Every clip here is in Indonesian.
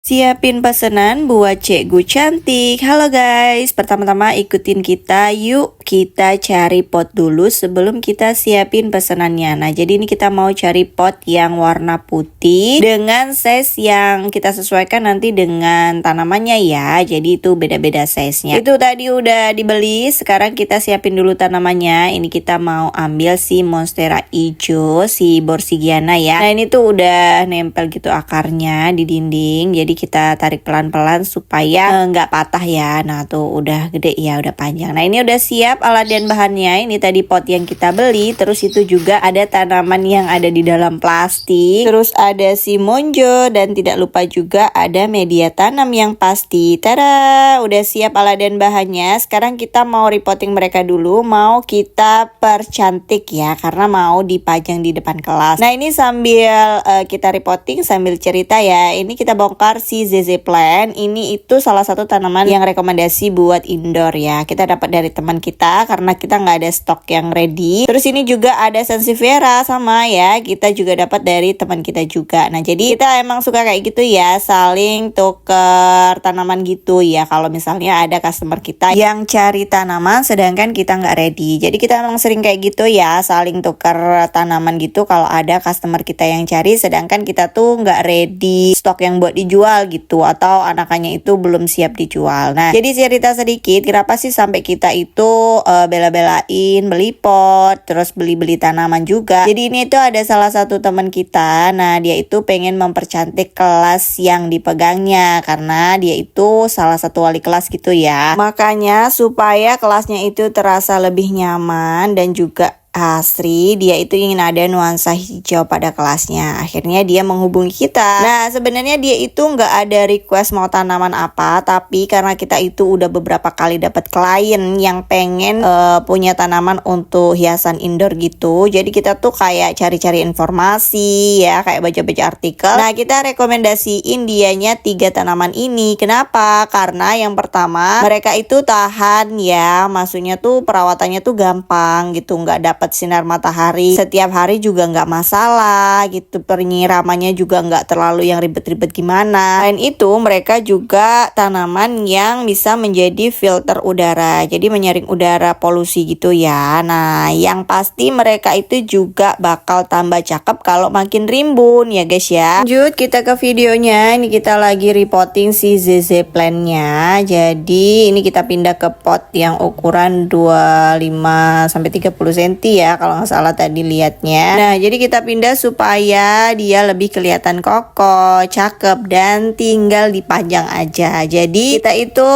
Siapin pesanan buat cikgu cantik. Halo guys, pertama-tama ikutin kita. Yuk kita cari pot dulu sebelum kita siapin pesanannya. Nah, jadi ini kita mau cari pot yang warna putih dengan size yang kita sesuaikan nanti dengan tanamannya ya. Jadi itu beda-beda size-nya. Itu tadi udah dibeli, sekarang kita siapin dulu tanamannya. Ini kita mau ambil si monstera hijau, si borsigiana ya. Nah, ini tuh udah nempel gitu akarnya di dinding. Jadi kita tarik pelan-pelan supaya nggak patah ya. Nah tuh udah gede ya, udah panjang. Nah ini udah siap alat dan bahannya. Ini tadi pot yang kita beli. Terus itu juga ada tanaman yang ada di dalam plastik. Terus ada si monjo dan tidak lupa juga ada media tanam yang pasti. Tada, udah siap alat dan bahannya. Sekarang kita mau repotting mereka dulu. Mau kita percantik ya, karena mau dipajang di depan kelas. Nah ini sambil kita repotting sambil cerita ya. Ini kita bongkar si ZZ Plant. Ini itu salah satu tanaman yang rekomendasi buat indoor ya. Kita dapat dari teman kita karena kita nggak ada stok yang ready. Terus ini juga ada Sansevieria sama ya. Kita juga dapat dari teman kita juga. Nah jadi kita emang suka kayak gitu ya, saling tuker tanaman gitu ya. Kalau misalnya ada customer kita yang cari tanaman sedangkan kita nggak ready. Jadi kita emang sering kayak gitu ya, saling tuker tanaman gitu. Kalau ada customer kita yang cari sedangkan kita tuh nggak ready stok yang buat dijual gitu, atau anakannya itu belum siap dijual. Nah jadi cerita sedikit kenapa sih sampai kita itu bela-belain beli pot, terus beli-beli tanaman juga. Jadi ini tuh ada salah satu teman kita. Nah dia itu pengen mempercantik kelas yang dipegangnya karena dia itu salah satu wali kelas gitu ya. Makanya supaya kelasnya itu terasa lebih nyaman dan juga asri, dia itu ingin ada nuansa hijau pada kelasnya. Akhirnya dia menghubungi kita. Nah sebenarnya dia itu nggak ada request mau tanaman apa, tapi karena kita itu udah beberapa kali dapat klien yang pengen punya tanaman untuk hiasan indoor gitu. Jadi kita tuh kayak cari-cari informasi ya, kayak baca-baca artikel. Nah kita rekomendasiin dianya 3 tanaman ini. Kenapa? Karena yang pertama mereka itu tahan ya, maksudnya tuh perawatannya tuh gampang gitu, nggak dapat sinar matahari setiap hari juga nggak masalah gitu. Penyiramannya juga nggak terlalu yang ribet-ribet gimana. Selain itu mereka juga tanaman yang bisa menjadi filter udara, jadi menyaring udara polusi gitu ya. Nah yang pasti mereka itu juga bakal tambah cakep kalau makin rimbun ya guys ya. Lanjut kita ke videonya. Ini kita lagi repotting si ZZ Plant-nya. Jadi ini kita pindah ke pot yang ukuran 25-30 cm ya, kalau nggak salah tadi liatnya. Nah jadi kita pindah supaya dia lebih kelihatan kokoh, cakep, dan tinggal dipajang aja. Jadi kita itu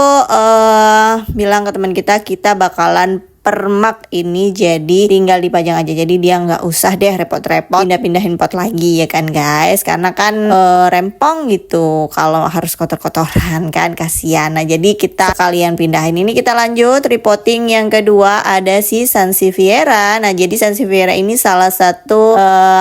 bilang ke teman kita bakalan permak ini, jadi tinggal dipajang aja. Jadi dia nggak usah deh repot-repot pindah-pindahin pot lagi ya kan guys, karena kan rempong gitu kalau harus kotor-kotoran kan, kasihan. Nah jadi kita sekalian pindahin. Ini kita lanjut repotting yang kedua, ada si Sansevieria. Nah jadi Sansevieria ini salah satu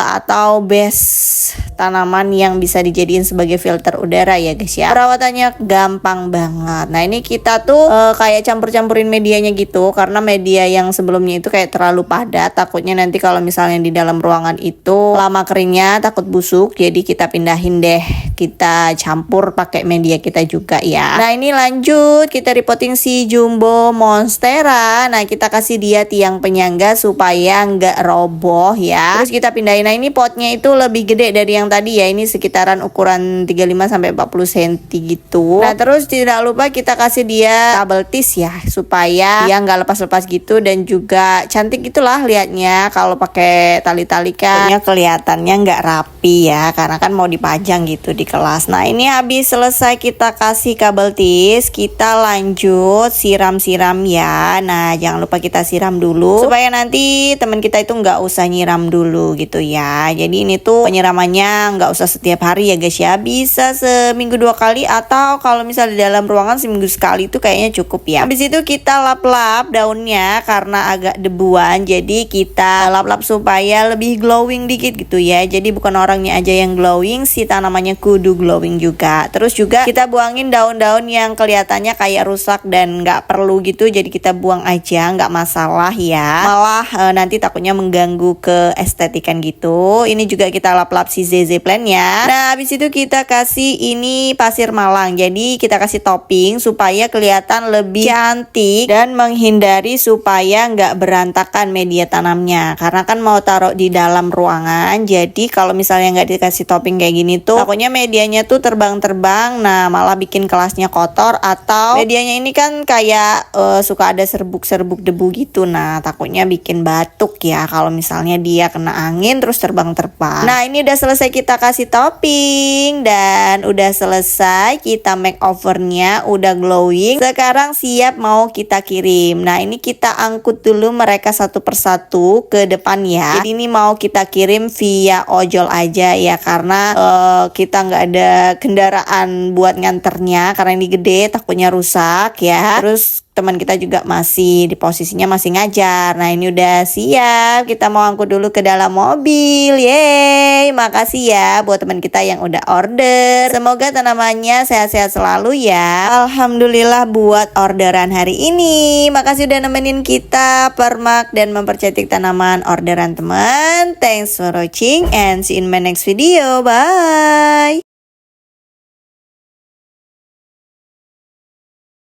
atau best tanaman yang bisa dijadiin sebagai filter udara ya guys ya. Perawatannya gampang banget. Nah ini kita tuh kayak campur-campurin medianya gitu, karena media yang sebelumnya itu kayak terlalu padat, takutnya nanti kalau misalnya di dalam ruangan itu lama keringnya takut busuk. Jadi kita pindahin deh, kita campur pakai media kita juga ya. Nah ini lanjut kita repotting si jumbo monstera. Nah kita kasih dia tiang penyangga supaya nggak roboh ya. Terus kita pindahin. Nah ini potnya itu lebih gede dari yang tadi ya, ini sekitaran ukuran 35-40 cm gitu. Nah terus tidak lupa kita kasih dia tabel tis ya, supaya dia nggak lepas-lepas gitu, dan juga cantik gitulah liatnya. Kalau pakai tali-tali kan kelihatannya nggak rapi ya, karena kan mau dipajang gitu di kelas. Nah ini habis selesai kita kasih kabel tis, kita lanjut siram-siram ya. Nah jangan lupa kita siram dulu supaya nanti teman kita itu nggak usah nyiram dulu gitu ya. Jadi ini tuh penyiramannya nggak usah setiap hari ya guys ya, bisa seminggu 2 kali, atau kalau misalnya di dalam ruangan seminggu sekali itu kayaknya cukup ya. Habis itu kita lap-lap daunnya tanamannya karena agak debuan, jadi kita lap-lap supaya lebih glowing dikit gitu ya. Jadi bukan orangnya aja yang glowing, si tanamannya kudu glowing juga. Terus juga kita buangin daun-daun yang kelihatannya kayak rusak dan nggak perlu gitu, jadi kita buang aja, nggak masalah ya. Malah nanti takutnya mengganggu ke estetikan gitu. Ini juga kita lap-lap si ZZ plant-nya. Nah, habis itu kita kasih ini pasir malang. Jadi kita kasih topping supaya kelihatan lebih cantik dan menghindari supaya nggak berantakan media tanamnya. Karena kan mau taruh di dalam ruangan, jadi kalau misalnya nggak dikasih topping kayak gini tuh takutnya medianya tuh terbang-terbang. Nah, malah bikin kelasnya kotor, atau medianya ini kan kayak suka ada serbuk-serbuk debu gitu. Nah, takutnya bikin batuk ya kalau misalnya dia kena angin terus terbang-terbang. Nah, ini udah selesai kita kasih topping dan udah selesai kita makeovernya, udah glowing. Sekarang siap mau kita kirim. Nah, ini kita angkut dulu mereka satu persatu ke depan ya. Jadi ini mau kita kirim via ojol aja ya, karena kita nggak ada kendaraan buat nganternya karena ini gede, takutnya rusak ya. Terus teman kita juga masih di posisinya masih ngajar. Nah, ini udah siap, kita mau angkut dulu ke dalam mobil. Yeay, makasih ya buat teman kita yang udah order. Semoga tanamannya sehat-sehat selalu ya. Alhamdulillah buat orderan hari ini. Makasih udah nemenin kita permak dan mempercantik tanaman orderan teman. Thanks for watching and see you in my next video. Bye.